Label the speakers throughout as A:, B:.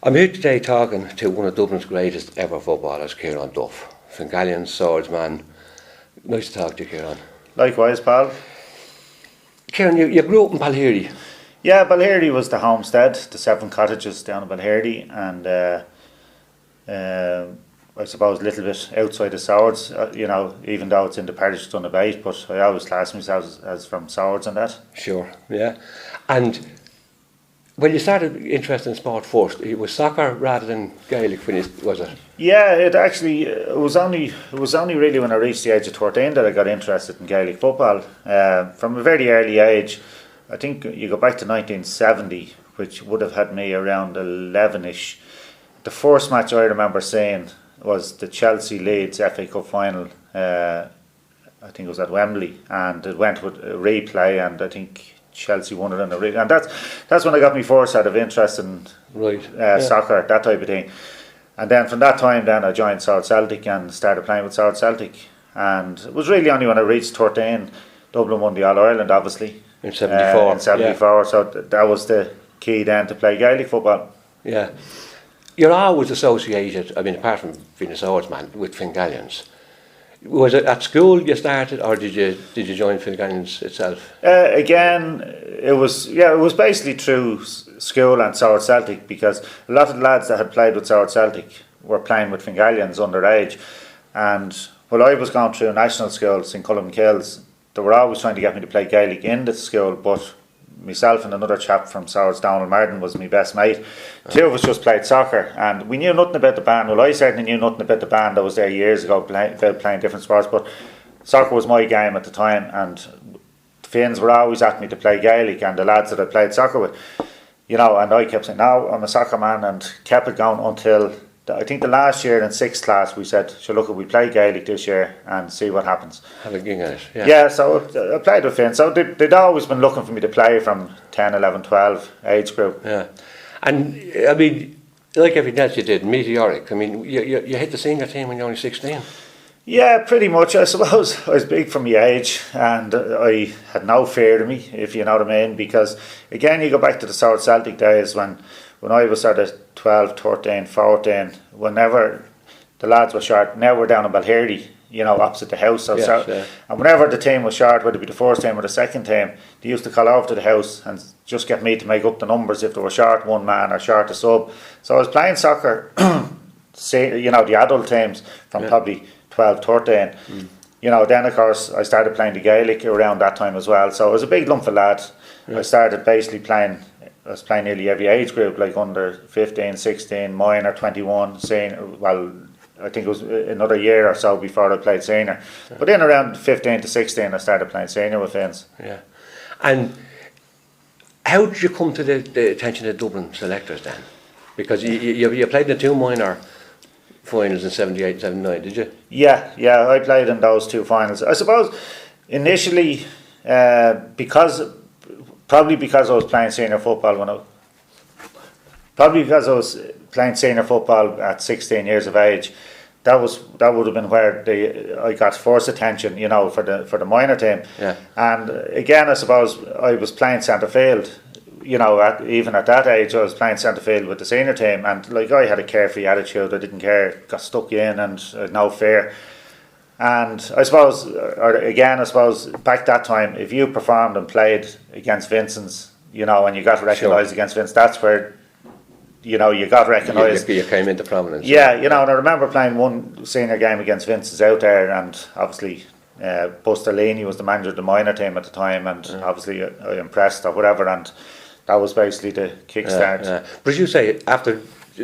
A: I'm here today talking to one of Dublin's greatest ever footballers, Kieran Duff, Fingallian swordsman. Nice to talk to you, Kieran.
B: Likewise, pal.
A: Kieran, you grew up in Balheary.
B: Yeah, Balheary was the homestead, the 7 cottages down in Balheary, and I suppose a little bit outside of Swords, even though it's in the parish of Dunnabate, but I always class myself as from Swords and that.
A: Sure, yeah. And when you started interested in sport first, it was soccer rather than Gaelic, was it?
B: Yeah, it was only really when I reached the age of 13 that I got interested in Gaelic football. From a very early age, I think you go back to 1970, which would have had me around 11ish. The first match I remember seeing was the Chelsea-Leeds FA Cup final. I think it was at Wembley, and it went with a replay, and I think Chelsea won it in a replay. And that's when I got my first out of interest in soccer, that type of thing. And then from that time, then I joined Swords Celtic and started playing with Swords Celtic. And it was really only when I reached 13, Dublin won the All-Ireland, obviously.
A: In 74.
B: In 74, so that was the key then to play Gaelic football.
A: Yeah. You're always associated, I mean, apart from being a swordsman, with Fingallians. Was it at school you started, or did you join Fingallians itself?
B: Again, it was basically through school and Swords Celtic, because a lot of the lads that had played with Swords Celtic were playing with Fingallians underage, and while I was going through national schools in Cullenkills, they were always trying to get me to play Gaelic in the school, but myself and another chap from Swords, Donald Martin, was my best mate. Two of us just played soccer, and we knew nothing about the band. Well, I certainly knew nothing about the band that was there years ago about playing different sports, but soccer was my game at the time, and the Finns were always at me to play Gaelic, and the lads that I played soccer with, and I kept saying, no, I'm a soccer man, and kept it going until I think the last year in 6th class we said, sure, look, we play Gaelic this year and see what happens.
A: Have a gig at it, yeah.
B: Yeah, so I played with Finn. So they'd always been looking for me to play from 10, 11, 12 age group.
A: Yeah. And, I mean, like everything else you did, meteoric. I mean, you hit the senior team when you were only 16.
B: Yeah, pretty much. I suppose I was big for my age, and I had no fear of me, if you know what I mean, because, again, you go back to the Swords Celtic days when I was sort of 12, 13, 14, whenever the lads were short, now we're down in Balheary, opposite the house. So and whenever the team was short, whether it be the first team or the second team, they used to call over to the house and just get me to make up the numbers if they were short one man or short a sub. So I was playing soccer, the adult teams from probably 12, 13. Then, of course, I started playing the Gaelic around that time as well. So I was a big lump of lads. I started basically playing. I was playing nearly every age group, like under 15, 16, minor, 21, senior. Well, I think it was another year or so before I played senior. Yeah. But then around 15 to 16, I started playing senior with Finns.
A: Yeah. And how did you come to the attention of Dublin selectors then? Because you played in the 2 minor finals in 78 and 79, did you?
B: Yeah, I played in those 2 finals. I suppose initially, Probably because I was playing senior football at 16 years of age. That would have been where I got first attention, for the minor team.
A: Yeah.
B: And again, I suppose I was playing centre field. Even at that age, I was playing centre field with the senior team, and I had a carefree attitude. I didn't care, got stuck in, and had no fear. And I suppose back that time, if you performed and played against Vincent's, and you got recognised against Vince, that's where, you got recognised.
A: You came into prominence.
B: Yeah, and I remember playing one senior game against Vincent's out there, and obviously Busterlini was the manager of the minor team at the time, and obviously I impressed or whatever, and that was basically the kickstart.
A: But as you say, after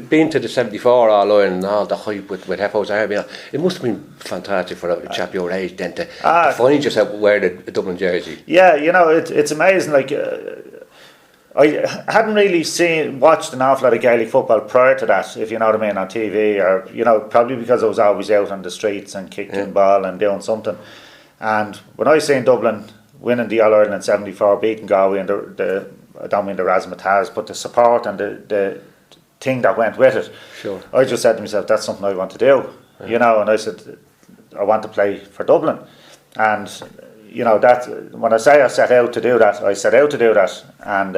A: being to the 74 All-Ireland and all the hype with Heffo's Army, it must have been fantastic for a chap your age then to find yourself wearing a Dublin jersey.
B: Yeah, it's amazing. I hadn't really watched an awful lot of Gaelic football prior to that, if you know what I mean, on TV, or probably because I was always out on the streets and kicking ball and doing something. And when I seen Dublin winning the All-Ireland in 74, beating Galway, and I don't mean the razzmatazz, but the support and the thing that went with it.
A: Sure.
B: I just said to myself, that's something I want to do. And I said, I want to play for Dublin. And that when I say I set out to do that, and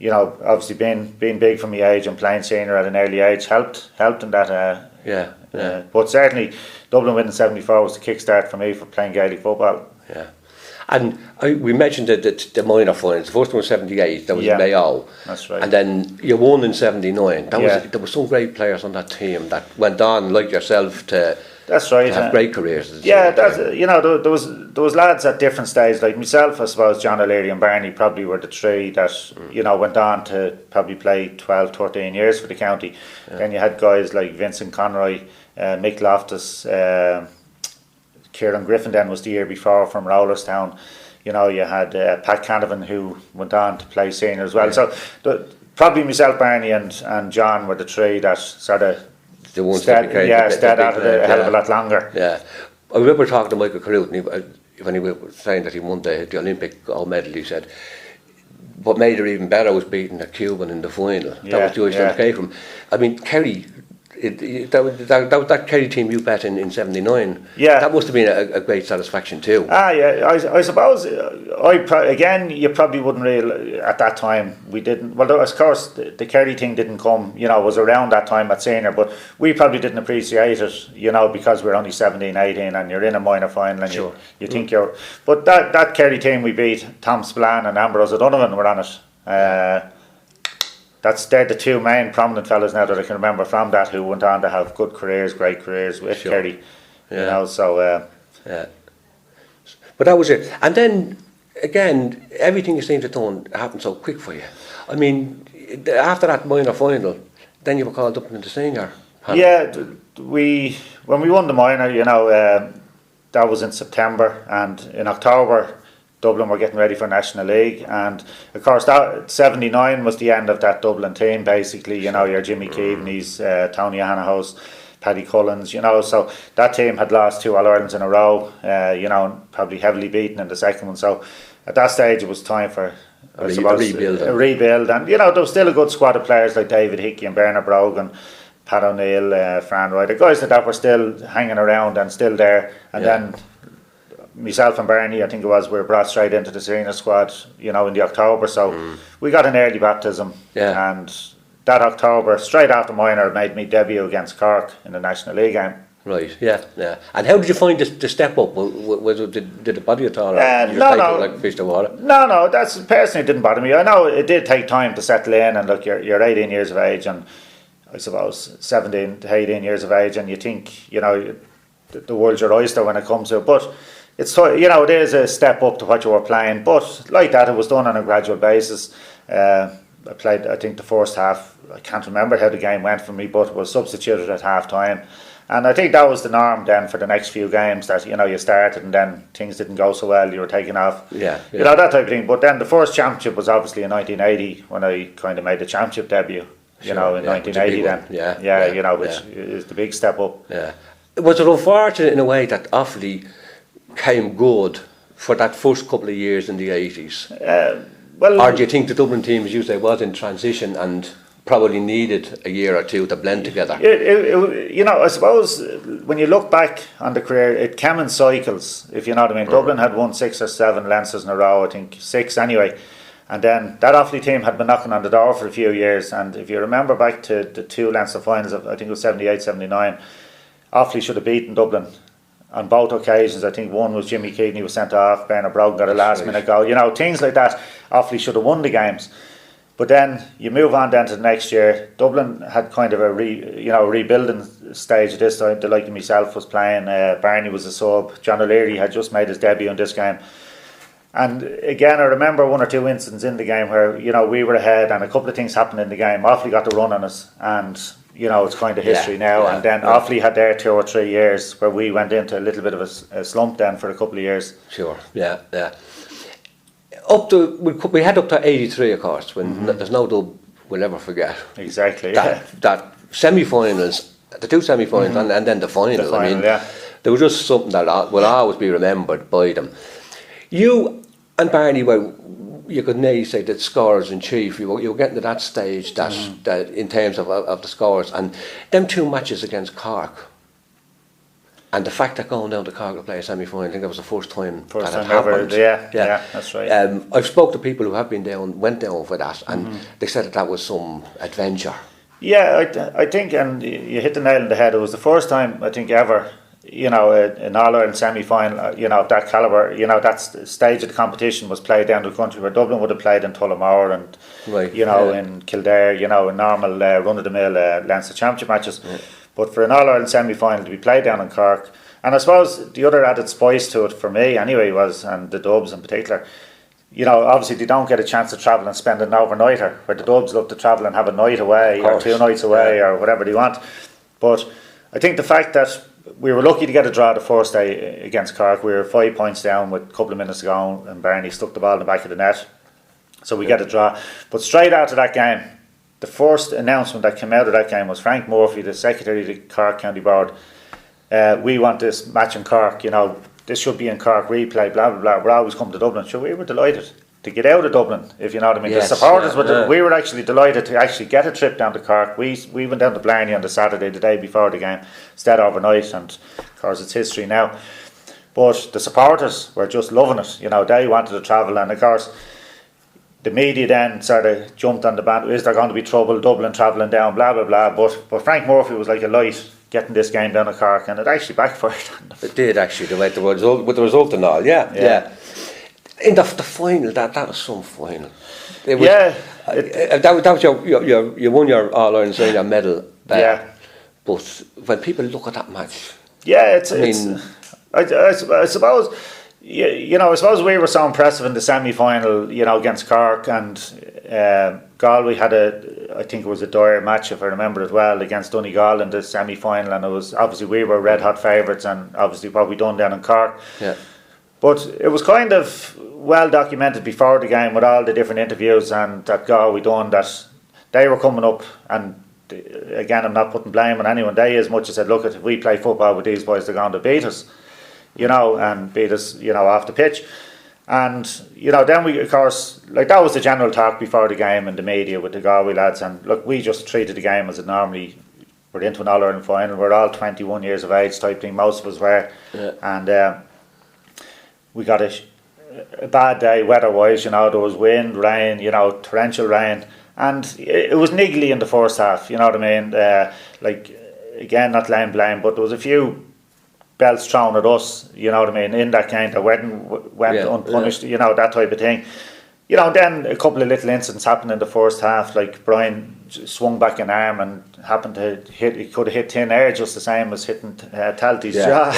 B: you know, obviously being big from my age and playing senior at an early age helped in that. But certainly Dublin winning 74 was the kickstart for me for playing Gaelic football.
A: Yeah. And we mentioned the minor finals. The first one was 78, that was Mayo.
B: That's right.
A: And then you won in 79. There were some great players on that team that went on, like yourself, to have great careers.
B: You know, there was lads at different stages. Like myself, I suppose John O'Leary and Barney probably were the three that, you know, went on to probably play 12, 13 years for the county. Yeah. Then you had guys like Vincent Conroy, Mick Loftus, Kieran Griffin then was the year before from Rowlerstown. You know, you had Pat Canavan who went on to play senior as well. Yeah. So probably myself, Barney and John were the three that sort of stayed at it a hell of a lot longer.
A: Yeah. I remember talking to Michael Carruth when he was saying that he won the Olympic gold medal. He said what made it even better was beating a Cuban in the final. That was the Irish came from. I mean, Kerry. That Kerry team you bet in 79, that must have been a great satisfaction too.
B: I suppose you probably wouldn't really at that time. We didn't, well, of course the Kerry thing didn't come, you know, was around that time at senior, but we probably didn't appreciate it, you know, because we're only 17, 18 and you're in a minor final and you think you're, but that Kerry team we beat, Tom Spillane and Ambrose O'Donovan were on it. They're the two main prominent fellas now that I can remember from that who went on to have good careers, great careers with Kerry. You know, so
A: but that was it. And then again, everything you seem to done happened so quick for you. I mean, after that minor final, then you were called up into senior.
B: Yeah, when we won the minor, you know, that was in September, and in October Dublin were getting ready for National League, and of course that 79 was the end of that Dublin team basically, you know, your Jimmy Keaveney's, Tony Hanaho's, Paddy Cullens, you know, so that team had lost 2 All-Irelands in a row, you know, probably heavily beaten in the second one, so at that stage it was time for a rebuild, and you know, there was still a good squad of players like David Hickey and Bernard Brogan, Pat O'Neill, Fran Ryder, guys that were still hanging around and still there, and then myself and Barney, I think it was, we were brought straight into the senior squad, you know, in the October, so we got an early baptism, and that October, straight after minor, made me debut against Cork in the National League game.
A: Right, yeah. And how did you find the step up? Did it bother you at all?
B: No.
A: Like fish to water?
B: No, that's personally didn't bother me. I know it did take time to settle in, and look, you're 18 years of age, and I suppose 17 to 18 years of age, and you think, you know, the world's your oyster when it comes to it, but it's, you know, it is a step up to what you were playing, but like that, it was done on a gradual basis. I played, I think, the first half. I can't remember how the game went for me, but it was substituted at half time, and I think that was the norm then for the next few games, that, you know, you started and then things didn't go so well, you were taken off, you know, that type of thing. But then the first championship was obviously in 1980 when I kind of made the championship debut, you know, in 1980 then, you know, which is the big step up.
A: Was it unfortunate in a way that Offaly came good for that first couple of years in the 80s? Or do you think the Dublin team, as you say, was in transition and probably needed a year or two to blend together?
B: You know, I suppose when you look back on the career, it came in cycles, if you know what I mean. Dublin had won 6 or 7 Leinsters in a row, I think 6 anyway. And then that Offaly team had been knocking on the door for a few years. And if you remember back to the 2 Leinster finals, I think it was 78, 79, Offaly should have beaten Dublin on both occasions. I think one was Jimmy Keaveney was sent off, Bernard Brogan got a last minute goal, you know, things like that. Offaly should have won the games. But then you move on then to the next year. Dublin had kind of a rebuilding stage at this time. The like of myself was playing, Barney was a sub, John O'Leary had just made his debut in this game. And again, I remember 1 or 2 incidents in the game where, you know, we were ahead and a couple of things happened in the game. Offaly got the run on us, and you know, it's kind of history now. And then Offaly had their 2 or 3 years where we went into a little bit of a slump then for a couple of years.
A: Sure, yeah. We had up to 83, of course, when there's no doubt we'll never forget.
B: Exactly.
A: That semi-finals, the 2 semi-finals, and then the final. I mean, there was just something that will always be remembered by them. You and Barney were, you could nearly say, that scorers in chief. You were getting to that stage that in terms of the scores, and them 2 matches against Cork. And the fact that going down to Cork to play a semi-final, I think that was the first time
B: First
A: that
B: time
A: had
B: ever,
A: happened.
B: yeah, that's right.
A: I've spoke to people who have been down, went down for that, and they said that was some adventure.
B: Yeah, I think, and you hit the nail on the head. It was the first time, I think, ever, an All-Ireland semi-final, of that calibre, that stage of the competition was played down the country, where Dublin would have played in Tullamore and, in Kildare, in normal run-of-the-mill Leinster Championship matches. Yeah. But for an All-Ireland semi-final to be played down in Cork, and I suppose the other added spice to it, for me anyway, was, and the Dubs in particular, obviously they don't get a chance to travel and spend an overnighter, where the Dubs love to travel and have a night away or 2 nights away or whatever they want. But I think the fact that we were lucky to get a draw the first day against Cork, we were 5 points down with a couple of minutes to go, and Barney stuck the ball in the back of the net, so we get a draw. But straight after that game, the first announcement that came out of that game was Frank Murphy, the secretary of the Cork County Board. We want this match in Cork, this should be in Cork replay, blah, blah, blah. We're always come to Dublin. So we were delighted to get out of Dublin, if you know what I mean. Yes, the supporters we were actually delighted to actually get a trip down to Cork. We went down to Blarney on the Saturday, the day before the game, stayed overnight, and of course it's history now. But the supporters were just loving it. They wanted to travel, and of course the media then sort of jumped on the band. Is there going to be trouble, Dublin travelling down, blah, blah, blah. But Frank Murphy was like a light getting this game down at Cork, and it actually backfired.
A: It did actually, with the result and all, yeah. In the final, that was some final. It was, that was you won your All-Ireland Senior medal there. Yeah. But when people look at that match,
B: I suppose. I suppose we were so impressive in the semi-final, against Cork, and Galway had I think it was a dire match, if I remember it well, against Donegal in the semi-final, and it was obviously we were red hot favourites, and obviously what we done down in Cork. Yeah. But it was kind of well documented before the game with all the different interviews and that Galway done, that they were coming up, and again I'm not putting blame on anyone. They as much as said, look, if we play football with these boys, they're going to beat us. And beat us, off the pitch. And, then we, of course, that was the general talk before the game in the media with the Galway lads. And look, we just treated the game as it normally, we're into an All-Ireland final, we're all 21 years of age type thing, most of us were. Yeah. And we got a bad day weather-wise, there was wind, rain, torrential rain. And it was niggly in the first half, you know what I mean? Again, not laying blame, but there was a few belts thrown at us, you know what I mean, in that game that went unpunished, that type of thing. Then a couple of little incidents happened in the first half, like Brian swung back an arm and happened to hit, he could have hit thin air just the same as hitting Talty's jaw.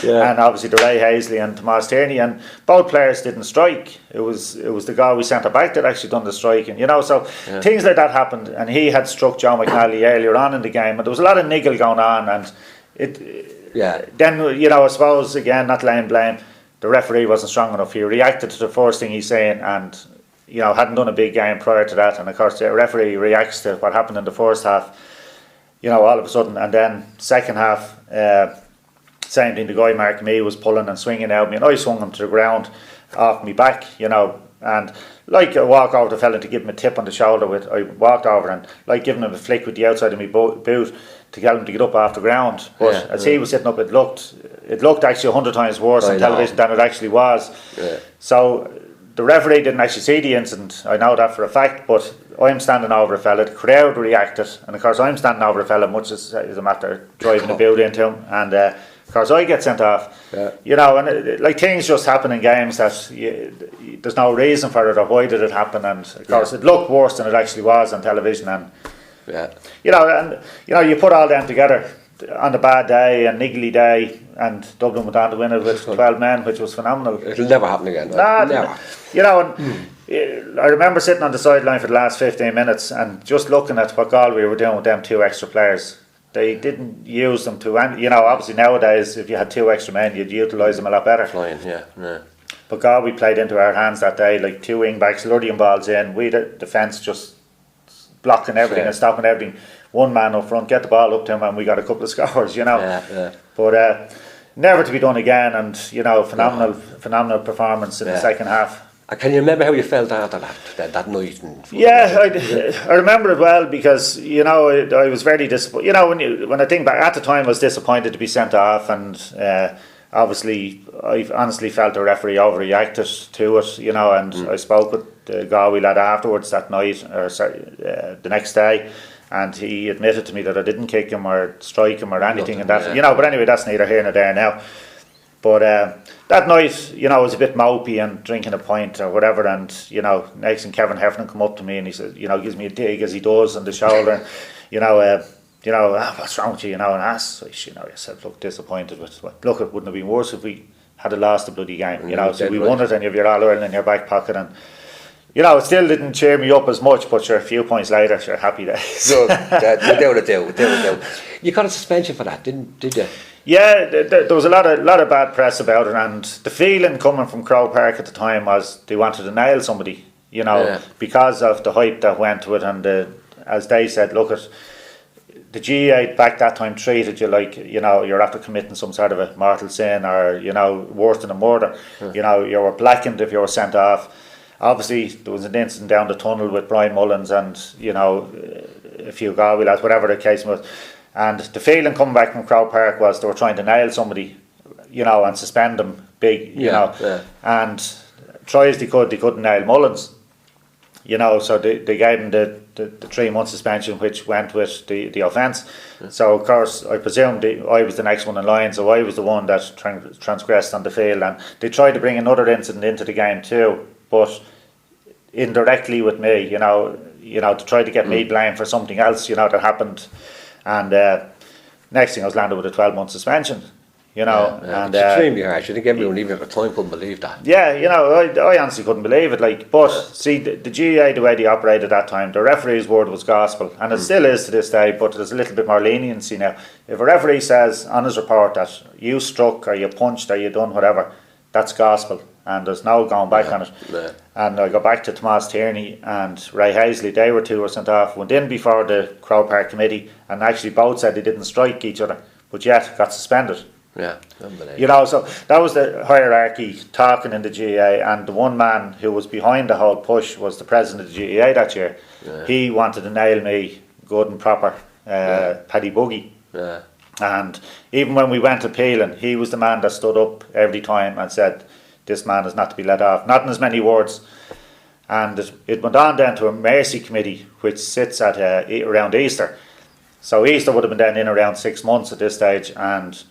B: And obviously the Ray Hazley and Tomas Tierney, and both players didn't strike. It was the guy we centre back that actually done the striking, so things like that happened, and he had struck Joe McNally earlier on in the game, and there was a lot of niggle going on, and then I suppose again, not laying blame, the referee wasn't strong enough. He reacted to the first thing he's saying, and hadn't done a big game prior to that, and of course the referee reacts to what happened in the first half, all of a sudden. And then second half, same thing, the guy marking me was pulling and swinging out me, and I swung him to the ground off me back, and like I walk over the fella to give him a tip on the shoulder I walked over and like giving him a flick with the outside of my boot to tell him to get up off the ground. But as he was sitting up, it looked actually 100 times worse on television than it actually was. Yeah. So the referee didn't actually see the incident, I know that for a fact, but I'm standing over a fella, the crowd reacted, and of course I'm standing over a fella, much as a matter driving the boot into him, and of course I get sent off. And things just happen in games that there's no reason for it, or why did it happen, and of course it looked worse than it actually was on television, and you put all them together on a bad day, a niggly day, and Dublin went on to win it with 12 men, which was phenomenal.
A: It'll never happen again.
B: Never. I remember sitting on the sideline for the last 15 minutes and just looking at what Galway were doing with them 2 extra players. They didn't use them to, obviously nowadays if you had 2 extra men you'd utilise them a lot better.
A: Flying,
B: But Galway played into our hands that day, like 2 wing backs, luring balls in, we the defence just blocking everything and stopping everything. 1 man up front, get the ball up to him, and we got a couple of scores, But never to be done again, and phenomenal performance in the second half.
A: Can you remember how you felt after that night?
B: I remember it well because I was very disappointed. When I think back at the time, I was disappointed to be sent off, and obviously I honestly felt the referee overreacted to it. And I spoke with the Galway lad afterwards that night, or the next day, and he admitted to me that I didn't kick him or strike him or anything, and that But anyway, that's neither here nor there now. But that night, I was a bit mopey and drinking a pint or whatever, and next thing Kevin Heffernan come up to me and he said, gives me a dig as he does on the shoulder, what's wrong with you, and I said, look, disappointed with. Look, it wouldn't have been worse if we had lost the bloody game, so we won it and you have your All-Ireland in your back pocket, and it still didn't cheer me up as much, but a few points later, happy days.
A: Good, without a doubt. You got a suspension for that, did you?
B: Yeah, there was a lot of bad press about it, and the feeling coming from Croke Park at the time was they wanted to nail somebody, because of the hype that went to it, and as they said, look at the GAA back that time treated you like you're after committing some sort of a mortal sin, or worse than a murder. You were blackened if you were sent off. Obviously, there was an incident down the tunnel with Brian Mullins and a few Galway lads, whatever the case was. And the feeling coming back from Croke Park was they were trying to nail somebody, and suspend them big, and try as they couldn't nail Mullins, so they gave him the 3-month suspension, which went with the offence. So of course I presumed I was the next one in line, so I was the one that transgressed on the field, and they tried to bring another incident into the game too, but indirectly with me, to try to get me blamed for something else, that happened. And next thing I was landed with a 12-month suspension,
A: and it's extremely harsh. I think everyone even at the time couldn't believe that.
B: Yeah, I honestly couldn't believe it. But see, the GAA, the way they operated at that time, the referee's word was gospel, and it still is to this day. But there's a little bit more leniency now. If a referee says on his report that you struck or you punched or you done whatever, that's gospel, and there's no going back on it.
A: Yeah.
B: And I go back to Tomás Tierney and Ray Hazley. They were sent off, went in before the Croke Park committee, and actually both said they didn't strike each other, but yet got suspended.
A: Yeah, unbelievable.
B: So that was the hierarchy talking in the GAA, and the one man who was behind the whole push was the president of the GAA that year. Yeah. He wanted to nail me good and proper, Paddy Buggy.
A: Yeah.
B: And even when we went appealing, he was the man that stood up every time and said, this man is not to be let off. Not in as many words. And it went on down to a mercy committee, which sits at around Easter. So Easter would have been then in around 6 months at this stage. And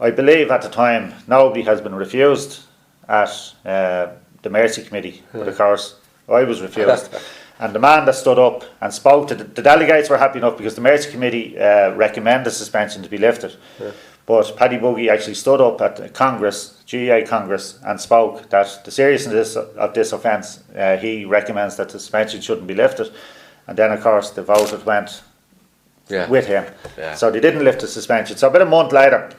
B: I believe at the time, nobody has been refused at the mercy committee. But of course, I was refused. And the man that stood up and spoke to the delegates were happy enough because the mercy committee recommended suspension to be lifted. Yeah. But Paddy Buggy actually stood up at the Congress, GAA Congress, and spoke that the seriousness of this offence, he recommends that the suspension shouldn't be lifted. And then, of course, the vote went with him. Yeah. So they didn't lift the suspension. So about a month later,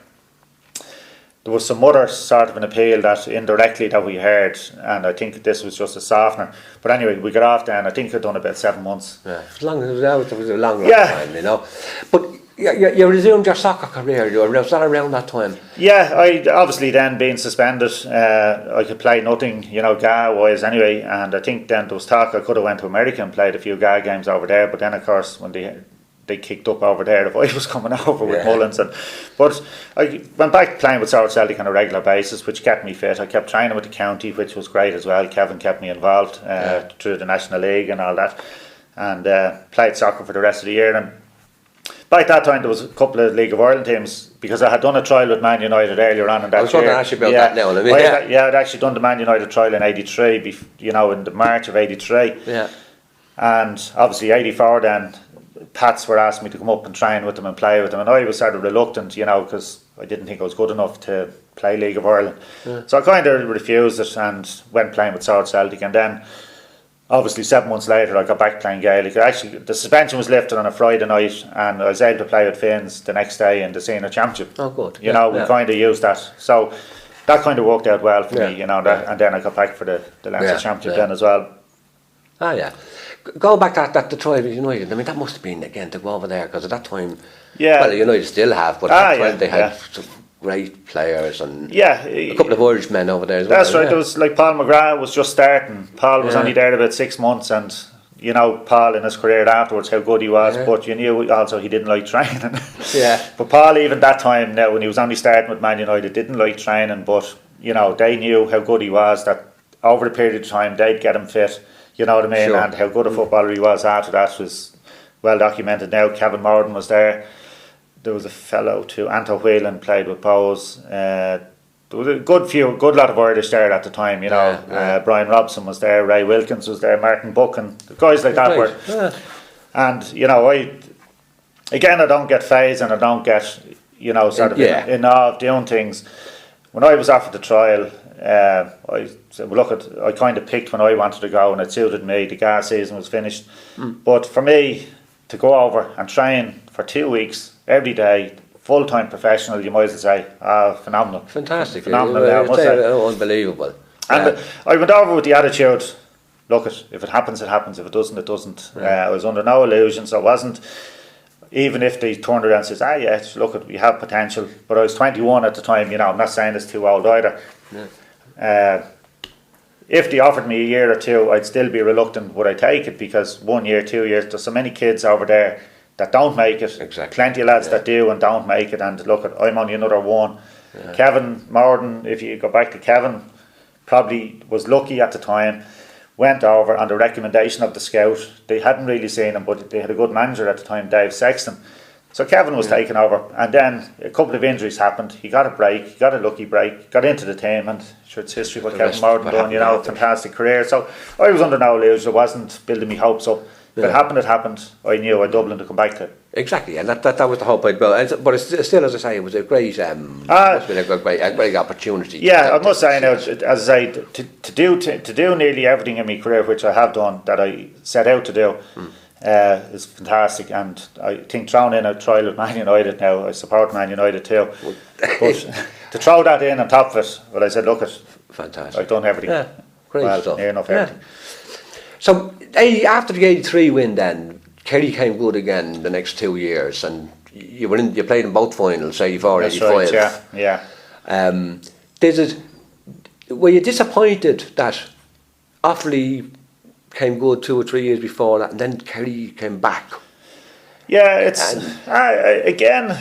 B: there was some other sort of an appeal that indirectly that we heard, and I think this was just a softener. But anyway, we got off then. I think I'd done about 7 months.
A: Yeah, it was a long time, But you resumed your soccer career. Was that around that time?
B: Yeah, I obviously then being suspended, I could play nothing, GAA-wise anyway. And I think then there was talk I could have went to America and played a few GAA games over there. But then, of course, when they kicked up over there, the voice was coming over with Mullins. But I went back playing with Swords Celtic on a regular basis, which kept me fit. I kept training with the county, which was great as well. Kevin kept me involved through the National League and all that, and played soccer for the rest of the year. And by that time, there was a couple of League of Ireland teams, because I had done a trial with Man United earlier on in that year.
A: I was going to ask you about that now.
B: I'd actually done the Man United trial in '83, in the March of '83.
A: Yeah.
B: And obviously '84 then, Pats were asking me to come up and train with them and play with them, and I was sort of reluctant, because I didn't think I was good enough to play League of Ireland. Yeah. So I kind of refused it and went playing with Swords Celtic, and then obviously 7 months later I got back playing Gaelic. Actually, the suspension was lifted on a Friday night, and I was able to play with Finns the next day in the senior championship.
A: Oh, good.
B: We kind of used that, so that kind of worked out well for me, and then I got back for the Leinster championship then as well.
A: Ah, yeah. Going back to the trial with United, I mean, that must have been, again, to go over there, because at that time, well, United still have, but at that time they had great players and
B: yeah,
A: a couple of Irish men over there as
B: that's
A: well.
B: right. There was like Paul McGrath was just starting. Paul was only there about 6 months, and you know Paul in his career afterwards how good he was, but you knew also he didn't like training. But Paul even that time now when he was only starting with Man United didn't like training, but you know they knew how good he was, that over the period of time they'd get him fit, you know what I mean, and how good a footballer he was after that was well documented now. Kevin Morden was there. There was a fellow too, Anto Whelan played with Bowes. There was a good lot of Irish there at the time, you know. Brian Robson was there, Ray Wilkins was there, Martin Buchan, guys like that were. And, you know, I don't get phased and I don't get, you know, sort of in awe of doing things. When I was offered the trial, I said, well, look, I kind of picked when I wanted to go and it suited me. The gas season was finished. But for me, to go over and train for 2 weeks, every day, full-time professional, you might as well say, phenomenal.
A: Fantastic.
B: Phenomenal, I must say.
A: Unbelievable.
B: And I went over with the attitude, look, if it happens, it happens. If it doesn't, it doesn't. I was under no illusions. I wasn't, even if they turned around and says, yes, look, we have potential. But I was 21 at the time, you know, I'm not saying it's too old either. If they offered me a year or two, I'd still be reluctant would I take it, because 1 year, 2 years, there's so many kids over there that don't make it.
A: Exactly.
B: Plenty of lads that do and don't make it, and look, I'm only another one. Kevin Morden, if you go back to Kevin, probably was lucky at the time, went over on the recommendation of the scout. They hadn't really seen him, but they had a good manager at the time, Dave Sexton. So Kevin was taken over, and then a couple of injuries happened. He got a break, he got a lucky break, got into the team, and sure, it's history what Kevin Morden done, you know, fantastic career. So I was under no illusions, I wasn't building me hopes up. If it happened, it happened. I knew I'd Dublin to come back to it.
A: Exactly, and that was the whole point. But it's still, as I say, it was a great, must have been a great opportunity.
B: Yeah, I must say now, as I say, to do nearly everything in my career, which I have done, that I set out to do, is fantastic. And I think throwing in a trial with Man United now, I support Man United too. But to throw that in on top of it, well, I said, look,
A: fantastic.
B: I've done everything.
A: Yeah, great stuff.
B: Near enough everything.
A: So after the '83 win, then Kerry came good again the next 2 years, and you played in both finals, '84, '85.
B: Right, yeah.
A: Were you disappointed that Offaly came good 2 or 3 years before that, and then Kerry came back?
B: Yeah, it's again.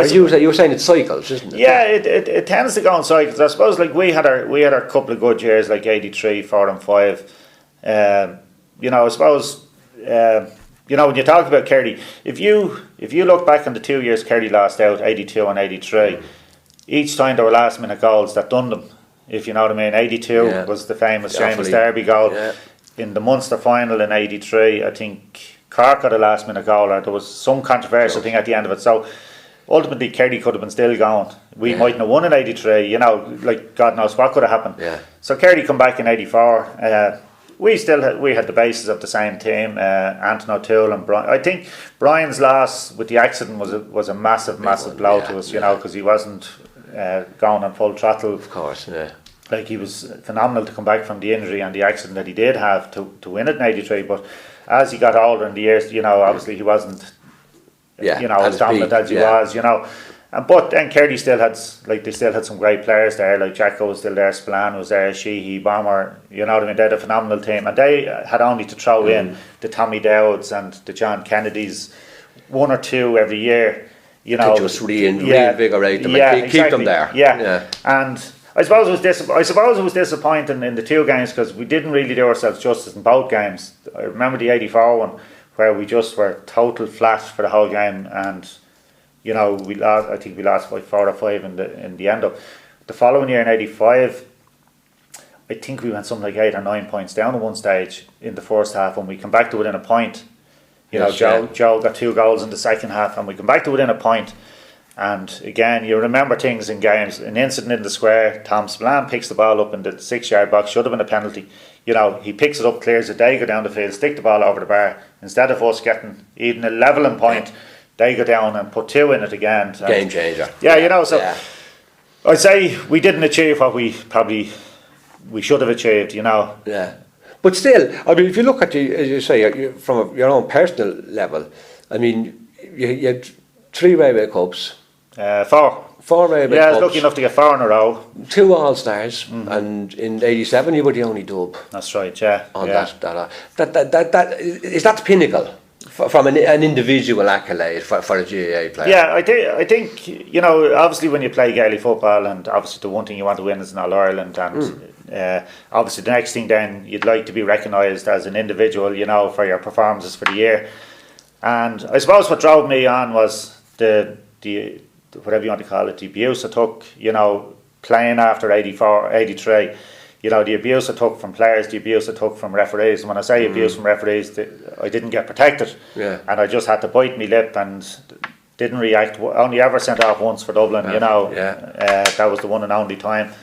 A: You were saying it cycles, isn't it?
B: Yeah, it tends to go in cycles. I suppose like we had our couple of good years, like '83, 4 and 5. You know, I suppose, you know, when you talk about Kerry, if you look back on the 2 years Kerry lost out, '82 and '83, each time there were last minute goals that done them, if you know what I mean. '82 was the famous Seamus Derby goal. In the Munster final in '83, I think Cork got a last minute goal, or there was some controversial thing at the end of it. So ultimately Kerry could have been still going. We mightn't have won in '83, you know, like God knows what could have happened. So Kerry come back in '84. We had the basis of the same team, Anton O'Toole and Brian. I think Brian's loss with the accident was a massive blow to us, you know, because he wasn't going on full throttle.
A: Of course,
B: like he was phenomenal to come back from the injury and the accident that he did have to win it in '83. But as he got older in the years, you know, obviously he wasn't, you know, as dominant as he was, you know. But then Kerry still had some great players there, like Jacko was still there, Spillane was there, Sheehy, Bomber, you know what I mean, they had a phenomenal team, and they had only to throw in the Tommy Dowds and the John Kennedys, 1 or 2 every year, you know.
A: To just reinvigorate them and keep them there.
B: Yeah. And I suppose it was disappointing in the 2 games because we didn't really do ourselves justice in both games. I remember the '84 one where we just were total flat for the whole game, and you know, I think we lost by 4 or 5 in the end of the following year in '85. I think we went something like 8 or 9 points down at one stage in the first half, and we come back to within a point. You know, Joe got 2 goals in the second half, and we come back to within a point. And again, you remember things in games. An incident in the square. Tom Spillane picks the ball up in the 6-yard box. Should have been a penalty. You know, he picks it up, clears it. They go down the field, stick the ball over the bar. Instead of us getting even a levelling point, they go down and put 2 in it again.
A: Game changer.
B: Yeah, you know, so I'd say we didn't achieve what we should have achieved, you know.
A: Yeah. But still, I mean, if you look at as you say, from your own personal level, I mean, you had 3 Railway Cups.
B: 4.
A: 4 Railway
B: I was
A: Cups,
B: lucky enough to get 4 in a row.
A: 2 All-Stars, and in 87 you were the only dub.
B: That's right, yeah.
A: On that is that the pinnacle from an individual accolade for a GAA player?
B: Yeah, I think, you know, obviously when you play Gaelic football, and obviously the one thing you want to win is an All-Ireland, and obviously the next thing then you'd like to be recognised as an individual, you know, for your performances for the year. And I suppose what drove me on was the whatever you want to call it, the abuse I took, you know, playing after 84, 83. You know, the abuse I took from players, the abuse I took from referees. And when I say abuse from referees, I didn't get protected.
A: Yeah.
B: And I just had to bite my lip and didn't react. Only ever sent off once for Dublin, you know.
A: Yeah.
B: That was the one and only time.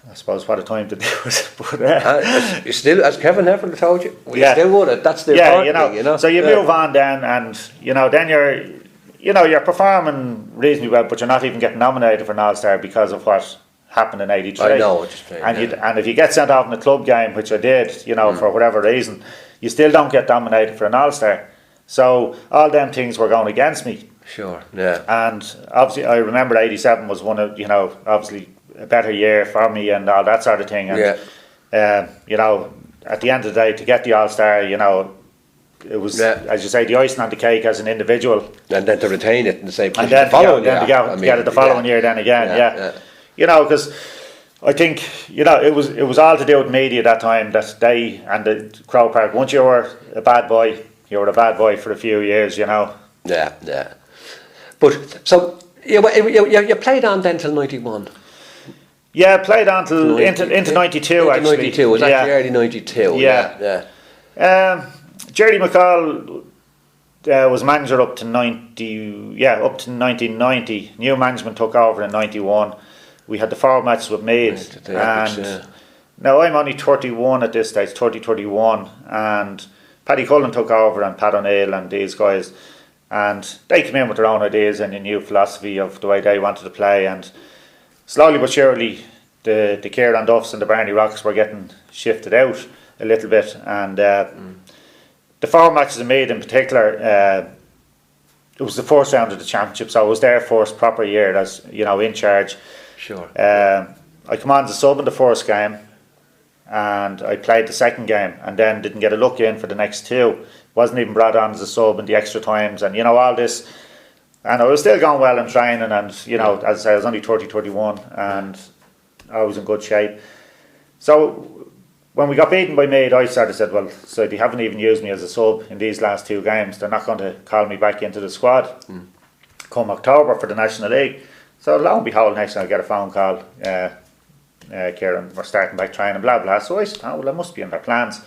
B: I suppose what a time to do it. But,
A: you still, as Kevin Heffernan told you, you still won it. That's the important thing, you know.
B: So you move on then, and, you know, then you're performing reasonably well, but you're not even getting nominated for an All-Star because of what happened in 83.
A: I know what you're saying.
B: And if you get sent off in a club game, which I did, you know, for whatever reason, you still don't get nominated for an All-Star. So all them things were going against me.
A: Sure, yeah.
B: And obviously I remember 87 was one of, you know, obviously a better year for me and all that sort of thing. And, you know, at the end of the day, to get the All-Star, you know, it was, as you say, the icing on the cake as an individual.
A: And then to retain it in the same
B: position. And then,
A: the following year.
B: To get it the following year then again, yeah. You know, because I think, you know, it was all to do with media at that time, that they and the Crow Park, once you were a bad boy, you were a bad boy for a few years, you know.
A: Yeah, yeah. But, so, you played on then till 91?
B: Yeah, played on till into 92 actually.
A: 92, was actually early 92, yeah.
B: Jerry McCall was manager up to 1990. New management took over in 91. We had the 4 matches with Mead, now I'm only 31 at this stage, 31, and Paddy Cullen took over and Pat O'Neill and these guys, and they came in with their own ideas and a new philosophy of the way they wanted to play, and slowly but surely the Kieran Duffs and the Barney Rocks were getting shifted out a little bit, and the 4 matches I made in particular, it was the first round of the championship, so I was their first proper year as, you know, in charge.
A: Sure.
B: I come on as a sub in the first game, and I played the second game, and then didn't get a look in for the next 2. Wasn't even brought on as a sub in the extra times, and, you know, all this. And I was still going well in training, and, you know, as I say, I was only 31, and I was in good shape. So when we got beaten by Mead, I started said, well, so they haven't even used me as a sub in these last 2 games. They're not going to call me back into the squad come October for the National League. So lo and behold, next time I get a phone call, Kieran, we're starting back training, blah, blah. So I said, oh, well, I must be in their plans.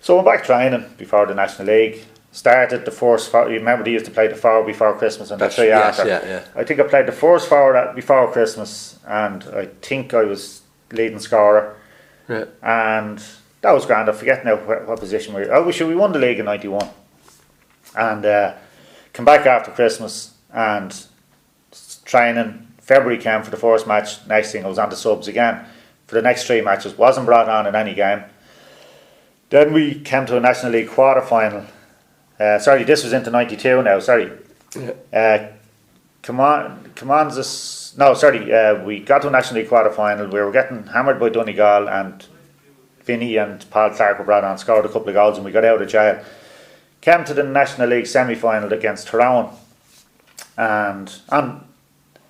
B: So I went back training before the National League. Started the first 4, you remember they used to play the 4 before Christmas and the 3 after.
A: Yeah.
B: I think I played the first 4 before Christmas, and I think I was leading scorer.
A: Yeah.
B: And that was grand. I forget now what position we were. Oh, we won the league in 91. And come back after Christmas and training. February came for the first match. Next thing I was on the subs again for the next 3 matches. Wasn't brought on in any game. Then we came to a National League quarter final. Sorry, this was into 92 now. Sorry. We got to a National League quarter final. We were getting hammered by Donegal, and Vinny and Paul Clark were brought on, scored a couple of goals, and we got out of jail. Came to the National League semi-final against Tyrone, and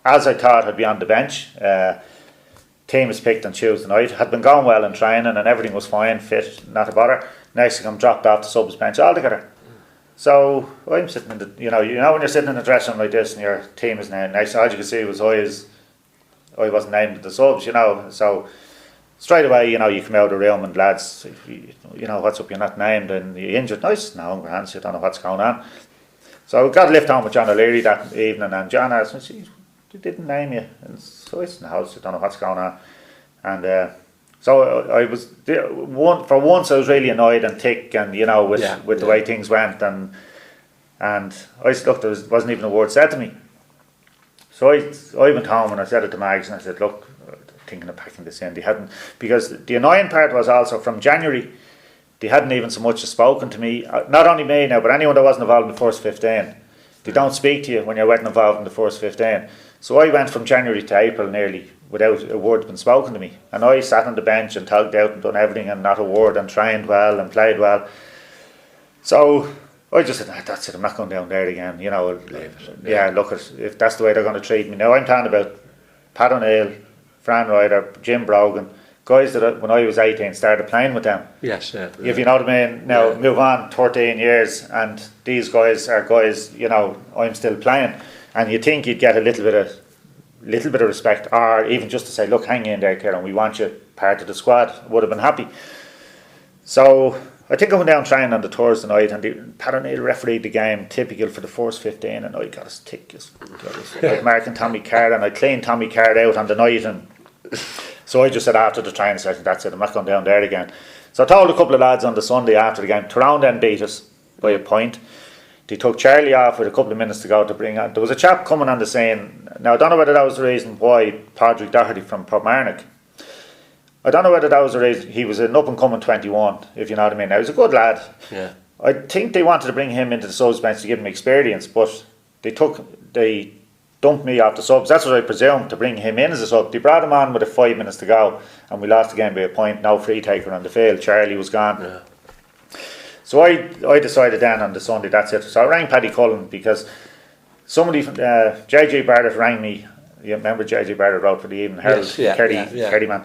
B: as I thought I'd be on the bench. Team was picked on Tuesday night. Had been going well in training and everything was fine, fit, not a bother. Next thing I'm dropped off the subs bench altogether. So I'm sitting in the, you know when you're sitting in a dressing room like this and your team is named next, all you can see was I wasn't named in the subs, you know. So straight away, you know, you come out of the room and lads, you know, what's up, you're not named and you're injured. Nice, no, I'm grand, so I don't know what's going on. So I got a lift home with John O'Leary that evening, and John asked me, they didn't name you. And so I said, no, I don't know what's going on. And so I was, for once I was really annoyed and tick, and, you know, with the way things went. And I said, look, there wasn't even a word said to me. So I went home and I said it to Mags, and I said, look, I'm thinking of packing this in. They hadn't, because the annoying part was also from January, they hadn't even so much as spoken to me. Not only me now, but anyone that wasn't involved in the first 15. They don't speak to you when you're involved in the first 15. So I went from January to April nearly without a word been spoken to me. And I sat on the bench and tugged out and done everything and not a word and trained well and played well. So I just said, that's it, I'm not going down there again. You know, look, if that's the way they're going to treat me. Now I'm talking about Pat O'Neill, Fran Ryder, Jim Brogan, guys that when I was 18 started playing with them.
A: Yes,
B: if you know what I mean. Now move on 13 years and these guys are guys, you know, I'm still playing, and you think you'd get a little bit of respect, or even just to say, look, hang in there, Kieran, we want you part of the squad. Would have been happy. So I think I went down training on the Thursday night, and Pat O'Neill refereed the game, typical for the first 15, and I got as thick as like Mark and Tommy Card, and I cleaned Tommy Card out on the night, and so I just said after the training session, that's it, I'm not going down there again. So I told a couple of lads on the Sunday after the game. Tyrone then beat us by a point. They took Charlie off with a couple of minutes to go to bring on. There was a chap coming on the scene. Now I don't know whether that was the reason why Padraig Doherty from Portmarnock. I don't know whether that was the reason. He was an up and coming 21, if you know what I mean. Now he was a good lad.
A: Yeah.
B: I think they wanted to bring him into the subs bench to give him experience, but they dumped me off the subs. That's what I presume, to bring him in as a sub. They brought him on with 5 minutes to go, and we lost the game by a point. No free taker on the field. Charlie was gone.
A: Yeah.
B: So I decided then on the Sunday, that's it. So I rang Paddy Cullen because somebody from JJ Barrett rang me. You remember JJ Barrett wrote for the Evening Herald?
A: Yes,
B: Kerry man.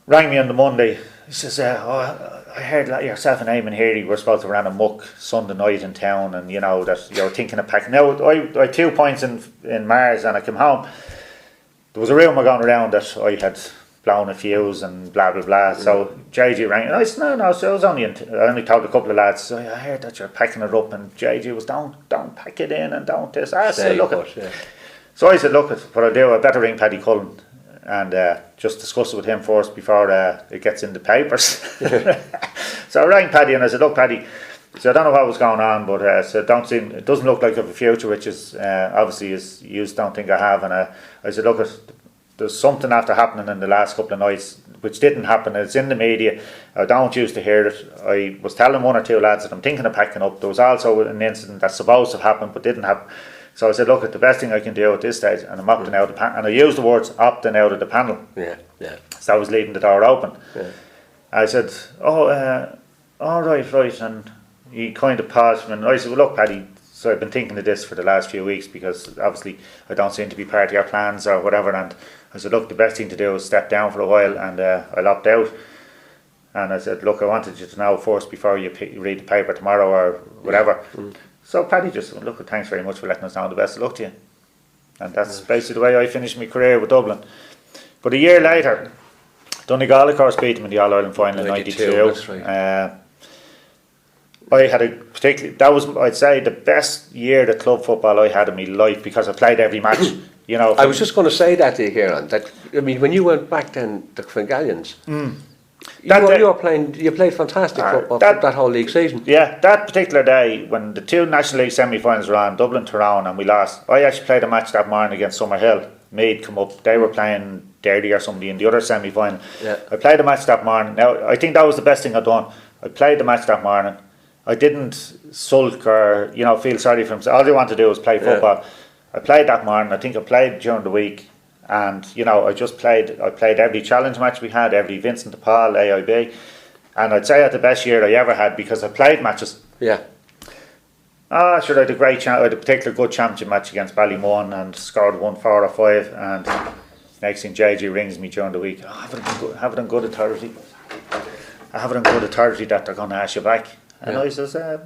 B: Rang me on the Monday. He says, I heard that yourself and Eamon Healy were supposed to run a muck Sunday night in town, and you know that you're thinking of packing. Now I had 2 points in Mars, and I came home. There was a rumour going around that I had blown a fuse and blah blah blah. So JJ rang, and I said no. So I only told a couple of lads. So I heard that you're packing it up, and JJ was don't pack it in and don't this. I said look it. So I said look, what I do, I better ring Paddy Cullen and just discuss it with him first before it gets in the papers. So I rang Paddy and I said, look Paddy, so I don't know what was going on, but so it doesn't look like I have a future, which is obviously is you don't think I have. And I said, look, there's something after happening in the last couple of nights which didn't happen. It's in the media. I don't used to hear it. I was telling 1 or 2 lads that I'm thinking of packing up. There was also an incident that's supposed to have happened but didn't happen. So I said, look, the best thing I can do at this stage, and I'm opting out of the panel, and I used the words opting out of the panel.
A: Yeah.
B: So I was leaving the door open.
A: Yeah.
B: I said, all right, and he kind of paused and I said, well look Paddy, so I've been thinking of this for the last few weeks because obviously I don't seem to be part of your plans or whatever, and I said, look, the best thing to do is step down for a while, and I'll opt out. And I said, look, I wanted you to know first before you read the paper tomorrow or whatever. So Paddy just said, look, thanks very much for letting us know, the best of luck to you. And that's basically the way I finished my career with Dublin. But a year later, Donegal of course beat them in the All-Ireland final in 92.
A: That's right.
B: I had that was, I'd say, the best year of club football I had in my life because I played every match. You know,
A: I was just going to say that to you, Kieran. That I mean, when you went back then, the Fingallians, you played fantastic football that whole league season.
B: Yeah, that particular day when the 2 National League semi-finals were on, Dublin, Tyrone, and we lost. I actually played a match that morning against Summerhill. Mead come up. They were playing Derry or somebody in the other semi-final.
A: Yeah.
B: I played a match that morning. Now I think that was the best thing I'd done. I played the match that morning. I didn't sulk or feel sorry for himself. All I wanted to do was play football. Yeah. I played that morning. I think I played during the week, and I played every challenge match we had, every Vincent de Paul, AIB, and I'd say I had the best year I ever had because I played matches.
A: Yeah.
B: Sure, I had I had a particular good championship match against Ballymun and scored 1 4 or 5, and next thing JG rings me during the week. I have it on good authority. I have it on good authority that they're going to ask you back. And I says, I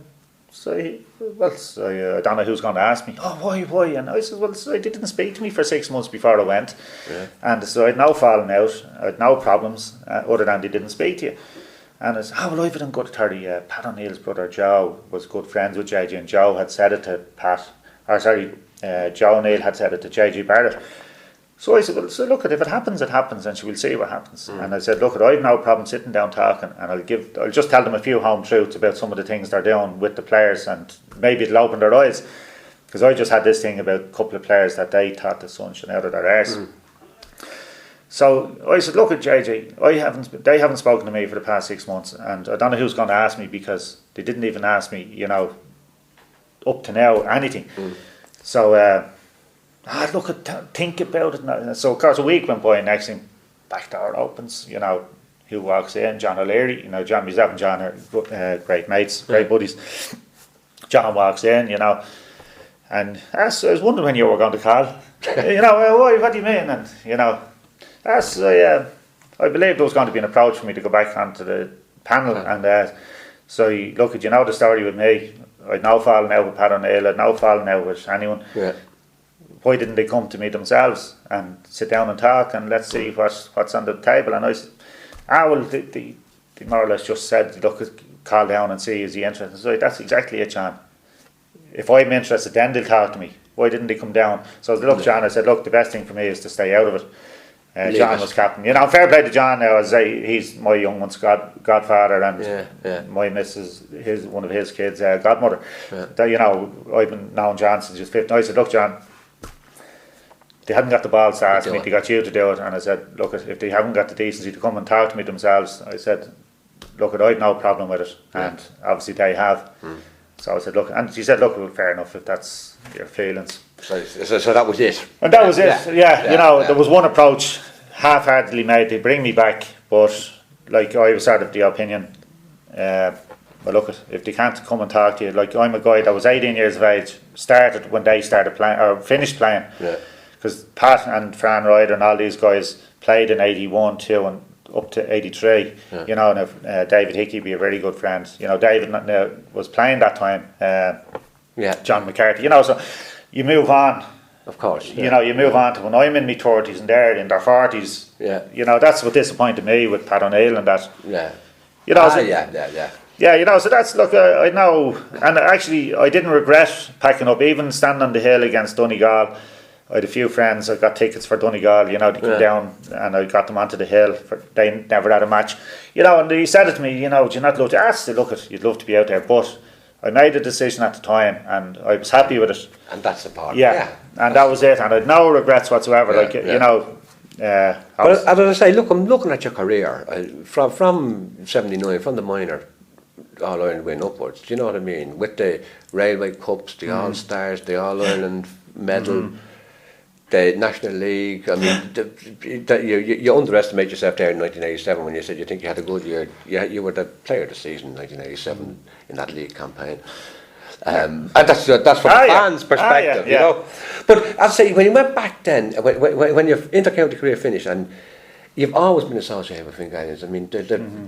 B: don't know who's going to ask me. Oh, why? And I said, well, they didn't speak to me for 6 months before I went. Yeah. And so I had no falling out, I had no problems, other than they didn't speak to you. And I said, well, I've done good authority. Pat O'Neill's brother Joe was good friends with JJ, and Joe had said it to Joe O'Neill had said it to JJ Barrett. So I said, well, so look, if it happens, it happens, and we'll see what happens. And I said, look, I've no problem sitting down talking, and I'll just tell them a few home truths about some of the things they're doing with the players, and maybe it'll open their eyes. Because I just had this thing about a couple of players that they thought the sun shone out of their arse. So I said, look at JJ, they haven't spoken to me for the past 6 months, and I don't know who's going to ask me because they didn't even ask me, up to now, anything. So look at think about it now. So of course a week went by and next thing back door opens, you know, who walks in? John O'Leary, you know, John, myself and John are great mates, great buddies. John walks in, you know, and I was wondering when you were going to call. You know, what do you mean? And you know, I believed there was going to be an approach for me to go back onto the panel, and so look, you know the story with me. I'd now fallen out with Pat O'Neill, I'd now fallen out with anyone. Yeah. Why didn't they come to me themselves and sit down and talk and let's see what's on the table? And I said, well, they more or less just said, look, call down and see is he interested. So that's exactly it, John. If I'm interested, then they'll talk to me. Why didn't they come down? So I looked at John, I said, look, the best thing for me is to stay out of it. John was captain. You know, fair play to John now, as he's my young one's godfather and my missus, one of his kids' godmother. Yeah. You know, I've been knowing John since he was 15. I said, look, John, they hadn't got the balls to ask me, they got you to do it. And I said, look, if they haven't got the decency to come and talk to me themselves, I said, look, I've no problem with it. And obviously they have. So I said, look, and she said, look, well, fair enough if that's your feelings.
A: So that was it.
B: And that was it. You know, there was one approach half-heartedly made to bring me back, but like I was sort of the opinion, well, look, if they can't come and talk to you, like I'm a guy that was 18 years of age, started when they started playing or finished playing. Yeah. Because Pat and Fran Ryder and all these guys played in 81, 2 and up to 83. Yeah. You know, and David Hickey would be a very good friend. You know, David was playing that time. John McCarthy. You know, so you move on.
A: Of course.
B: Yeah. You know, you move on to when I'm in my 30s and they're in their 40s. Yeah. You know, that's what disappointed me with Pat O'Neill and that. Yeah. You know, Yeah, you know, so that's, look, I know, and actually I didn't regret packing up, even standing on the hill against Donegal. I had a few friends, I got tickets for Donegal, you know, to come down, and I got them onto the hill. They never had a match. You know, and he said it to me, you know, do you not love to ask? Look, you'd love to be out there, but I made a decision at the time, and I was happy with it.
A: And that's the part.
B: Yeah, and that was it, and I had no regrets whatsoever. You know.
A: But as I say, look, I'm looking at your career from 79, from the minor All Ireland win upwards. Do you know what I mean? With the Railway Cups, the All Stars, the All Ireland medal, the National League. I mean, you underestimate yourself there in 1987 when you said you think you had a good year. You were the player of the season in 1987 in that league campaign. And that's from the fans' perspective, you know. But I'll say, when you went back then, when your inter-county career finished, and you've always been associated with Fingallians. I mean,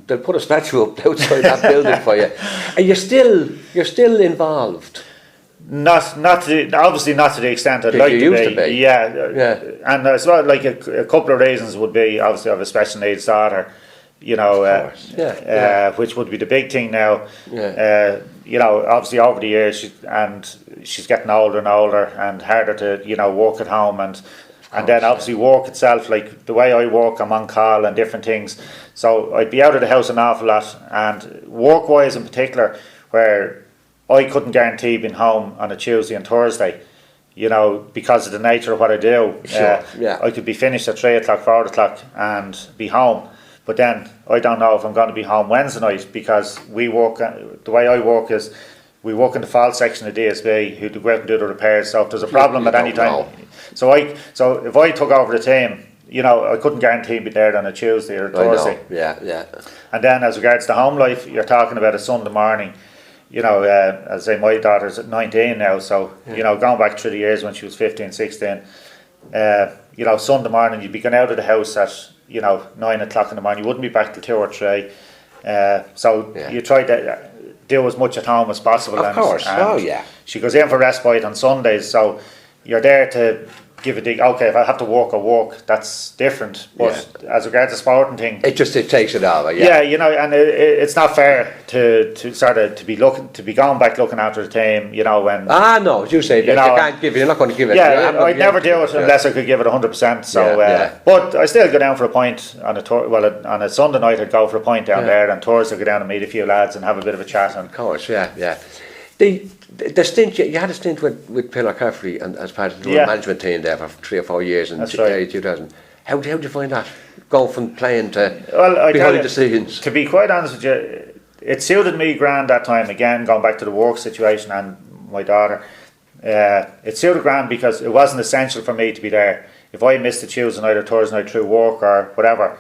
A: they'll put a statue up outside that building for you, and you're still involved.
B: Obviously not to the extent I'd like to be. Yeah. And as well, like a couple of reasons would be, obviously I have a special needs daughter, you know, which would be the big thing now. You know, obviously over the years, she's getting older and older and harder to, you know, work at home and then obviously work itself, like the way I work, I'm on call and different things. So I'd be out of the house an awful lot, and work-wise in particular, where I couldn't guarantee being home on a Tuesday and Thursday, you know, because of the nature of what I do. I could be finished at 3 o'clock, 4 o'clock and be home. But then I don't know if I'm going to be home Wednesday night, because we work, the way I work is we work in the fault section of DSB, who go out and do the repairs. So if there's a problem at any time, so if I took over the team, you know, I couldn't guarantee be there on a Tuesday or a Thursday. And then as regards to home life, you're talking about a Sunday morning. You know, as I say, my daughter's at 19 now, so you know, going back through the years when she was 15, 16, you know, Sunday morning you'd be going out of the house at, you know, 9 o'clock in the morning. You wouldn't be back till 2 or 3. You try to do as much at home as possible.
A: Of course.
B: She goes in for respite on Sundays, so you're there to give a dig. Okay, if I have to walk, I walk. That's different. But as regards the sporting thing,
A: it takes it over.
B: You know, and it's not fair to sort of to be going back looking after the team. You know, when
A: no, as you say, you can't give it. You're not going to give it.
B: I'd never do it unless I could give it 100%. So, but I still go down for a pint on on a Sunday night. I'd go for a pint down there, and Thursday I'd go down and meet a few lads and have a bit of a chat. And
A: of course, The stint you had a stint with Pillar Caffrey and as part of the management team there for 3 or 4 years in 2000. How did you find that, going from playing to behind the scenes?
B: To be quite honest with you, it suited me grand that time. Again, going back to the work situation and my daughter, it suited grand because it wasn't essential for me to be there. If I missed the Tuesday night or Thursday night through work or whatever,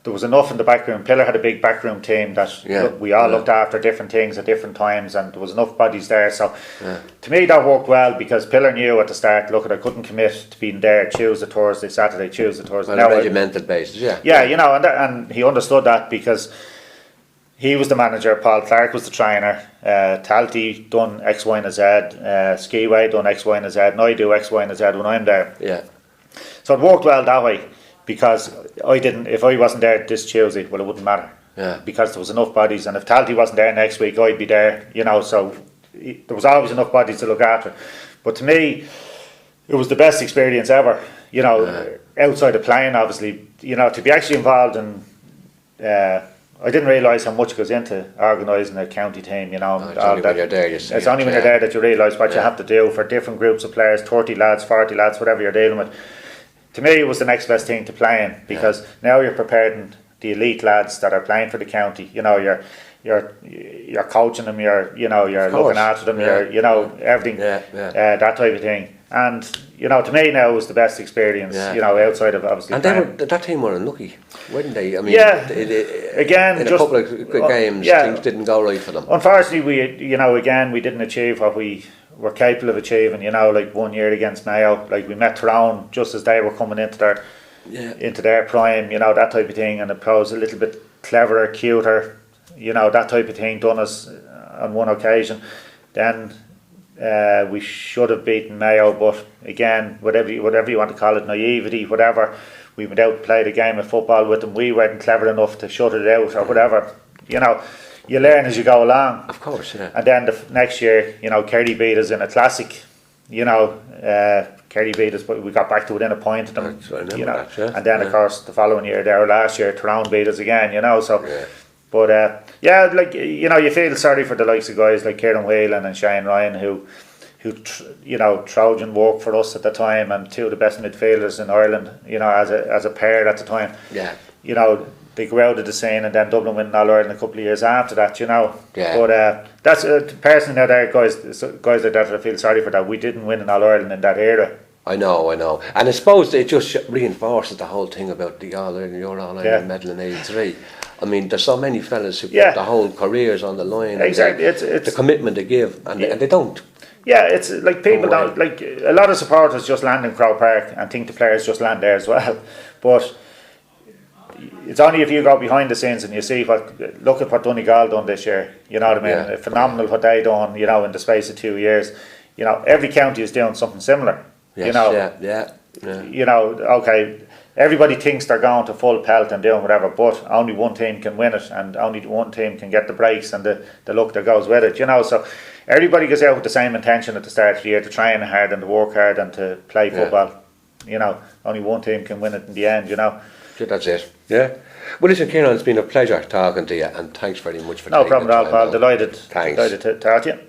B: there was enough in the back room. Pillar had a big backroom team that we all looked after different things at different times, and there was enough bodies there. So to me that worked well because Pillar knew at the start, look, I couldn't commit to being there Tuesday, Thursday, Saturday, Tuesday, Thursday.
A: On a regimental basis,
B: and he understood that because he was the manager, Paul Clark was the trainer, Talty done X, Y and Z, Skiway done X, Y and Z, and I do X, Y and Z when I'm there.
A: Yeah.
B: So it worked well that way. Because if I wasn't there this Tuesday, well, it wouldn't matter.
A: Yeah.
B: Because there was enough bodies, and if Talty wasn't there next week, I'd be there. So there was always enough bodies to look after. But to me, it was the best experience ever. Outside of playing, obviously, to be actually involved in. I didn't realise how much goes into organising a county team.
A: It's only when you're there.
B: It's only when you're there that you realise what you have to do for different groups of players, 30 lads, 40 lads, whatever you're dealing with. To me, it was the next best thing to playing because now you're preparing the elite lads that are playing for the county. You're coaching them. You're looking after them. Everything. That type of thing. And to me now it was the best experience. Outside of obviously.
A: And that team were unlucky, weren't they? I mean,
B: again,
A: in a couple of games, things didn't go right for them.
B: Unfortunately, we didn't achieve what we were capable of achieving. Like 1 year against Mayo, like we met Tyrone just as they were coming into their prime. That type of thing, and it was a little bit cleverer, cuter. That type of thing done us on one occasion. Then we should have beaten Mayo, but again, whatever you want to call it, naivety, whatever. We went out and played a game of football with them. We weren't clever enough to shut it out or whatever. You learn as you go along.
A: Of course, yeah.
B: And then the next year, Kerry beat us in a classic. Kerry beat us, but we got back to within a point of them. And then of course the following year, last year, Tyrone beat us again. So. Yeah. But you feel sorry for the likes of guys like Kieran Whelan and Shane Ryan who Trojan worked for us at the time, and two of the best midfielders in Ireland. As a pair at the time.
A: Yeah.
B: They go out of the scene, and then Dublin win All Ireland a couple of years after that.
A: Yeah.
B: But that's personally now there guys like that I feel sorry for that. We didn't win an All Ireland in that era.
A: I know, and I suppose it just reinforces the whole thing about the All Ireland, your All Ireland medal in '83. I mean, there's so many fellas who put their whole careers on the line.
B: Exactly, it's
A: the commitment they give, and they don't.
B: Yeah, it's like people don't like a lot of supporters just land in Crow Park and think the players just land there as well, but it's only if you go behind the scenes and you see look at what Donegal done this year. You know what I mean? Phenomenal what they done. In the space of 2 years. Every county is doing something similar.
A: Yes,
B: Okay. Everybody thinks they're going to full pelt and doing whatever, but only one team can win it, and only one team can get the breaks and the luck that goes with it. So everybody goes out with the same intention at the start of the year to train hard and to work hard and to play football. Only one team can win it in the end.
A: That's it. Yeah. Well, listen, Kieran, it's been a pleasure talking to you, and thanks very much for
B: no problem at all, Paul. Delighted to talk to you.